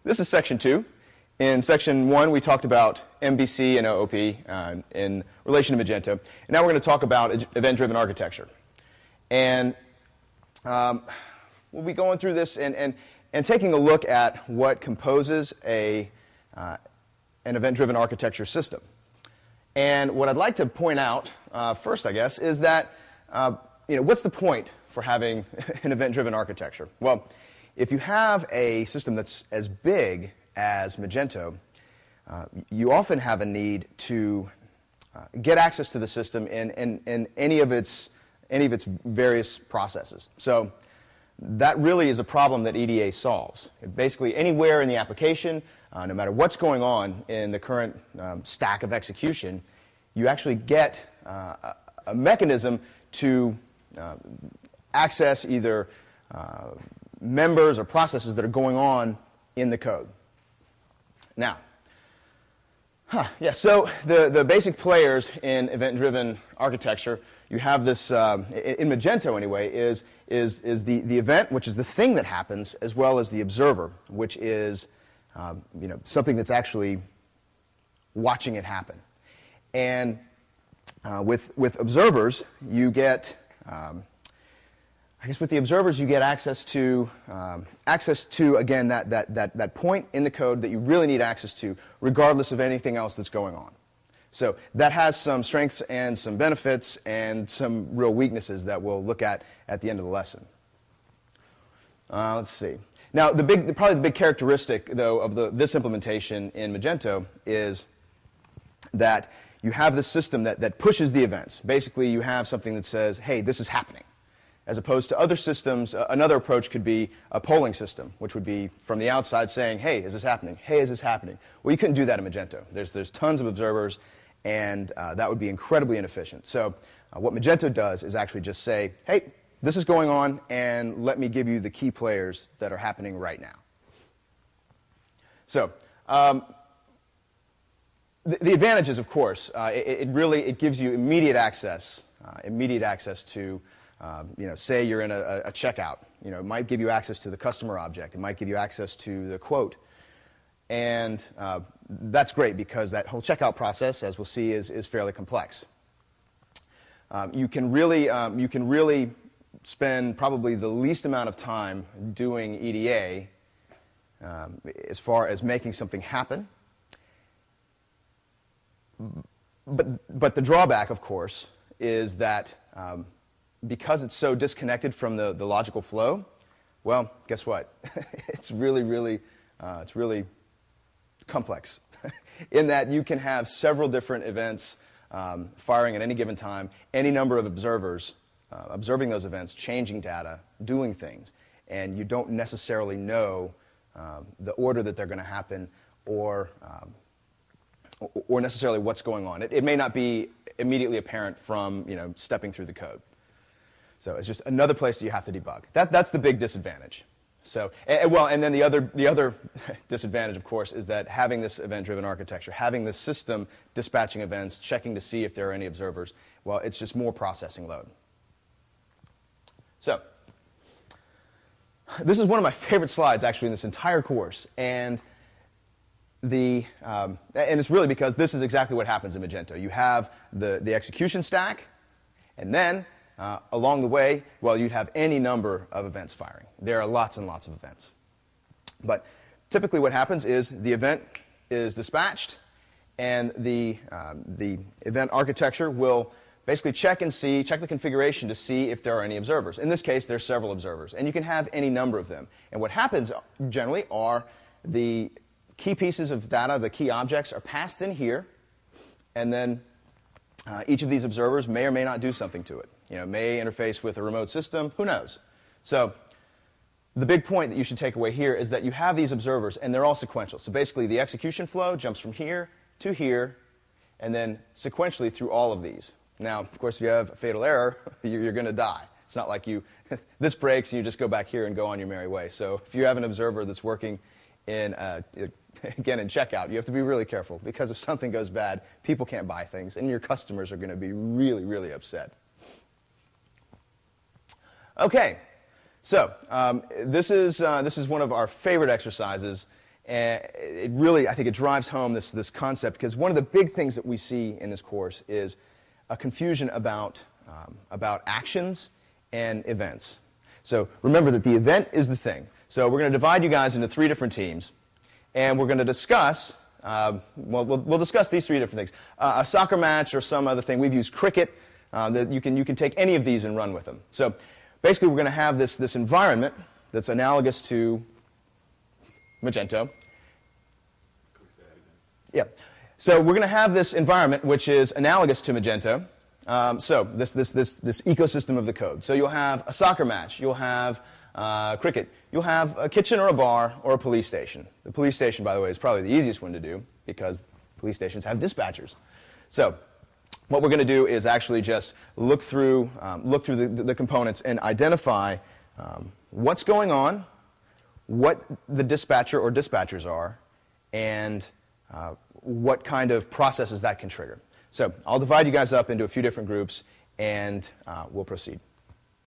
This is section 2. In section 1, we talked about MVC and OOP in relation to Magento. And now we're going to talk about event-driven architecture. And we'll be going through this and taking a look at what composes an event-driven architecture system. And what I'd like to point out first, I guess, is that what's the point for having an event-driven architecture? Well, if you have a system that's as big as Magento, you often have a need to get access to the system in any of its various processes. So that really is a problem that EDA solves. Basically, anywhere in the application, no matter what's going on in the current stack of execution, you actually get a mechanism to access either members or processes that are going on in the code. Now, so the basic players in event-driven architecture, you have this, in Magento anyway, is the event, which is the thing that happens, as well as the observer, which is something that's actually watching it happen. And with observers, you get with the observers, you get access to again that point in the code that you really need access to, regardless of anything else that's going on. So that has some strengths and some benefits and some real weaknesses that we'll look at the end of the lesson. Let's see. Now, probably the big characteristic though of this implementation in Magento is that you have this system that pushes the events. Basically, you have something that says, "Hey, this is happening." As opposed to other systems, another approach could be a polling system, which would be from the outside saying, "Hey, is this happening? Hey, is this happening?" Well, you couldn't do that in Magento. There's tons of observers, and that would be incredibly inefficient. So what Magento does is actually just say, "Hey, this is going on, and let me give you the key players that are happening right now." So the advantages, of course, it gives you immediate access to. Say you're in a checkout. It might give you access to the customer object. It might give you access to the quote. And that's great because that whole checkout process, as we'll see, is fairly complex. You can really spend probably the least amount of time doing EDA as far as making something happen. But the drawback, of course, is that because it's so disconnected from the logical flow, well, guess what? It's really complex in that you can have several different events firing at any given time, any number of observers observing those events, changing data, doing things, and you don't necessarily know the order that they're going to happen or necessarily what's going on. It may not be immediately apparent from stepping through the code. So it's just another place that you have to debug. That's the big disadvantage. So, and then the other disadvantage, of course, is that having this event-driven architecture, having this system dispatching events, checking to see if there are any observers, well, it's just more processing load. So, this is one of my favorite slides, actually, in this entire course, and it's really because this is exactly what happens in Magento. You have the execution stack, and then along the way, well, you'd have any number of events firing. There are lots and lots of events. But typically what happens is the event is dispatched, and the event architecture will basically check the configuration to see if there are any observers. In this case, there's several observers, and you can have any number of them. And what happens generally are the key pieces of data, the key objects, are passed in here, and then each of these observers may or may not do something to it. May interface with a remote system, who knows? So the big point that you should take away here is that you have these observers, and they're all sequential. So basically, the execution flow jumps from here to here, and then sequentially through all of these. Now, of course, if you have a fatal error, you're going to die. It's not like this breaks and you just go back here and go on your merry way. So if you have an observer that's working again, in checkout, you have to be really careful, because if something goes bad, people can't buy things, and your customers are going to be really upset. Okay, so this is one of our favorite exercises, And it really, I think it drives home this concept, because one of the big things that we see in this course is a confusion about actions and events. So remember that the event is the thing. So we're going to divide you guys into 3 different teams, and we're going to discuss, we'll discuss these 3 different things. A soccer match or some other thing. We've used cricket. That you can take any of these and run with them. So basically we're going to have this environment that's analogous to Magento. Yeah. So we're going to have this environment which is analogous to Magento. So this ecosystem of the code. So you'll have a soccer match. You'll have cricket. You'll have a kitchen or a bar or a police station. The police station, by the way, is probably the easiest one to do because police stations have dispatchers. So what we're going to do is actually just look through the components and identify what's going on, what the dispatcher or dispatchers are, and what kind of processes that can trigger. So I'll divide you guys up into a few different groups, and we'll proceed.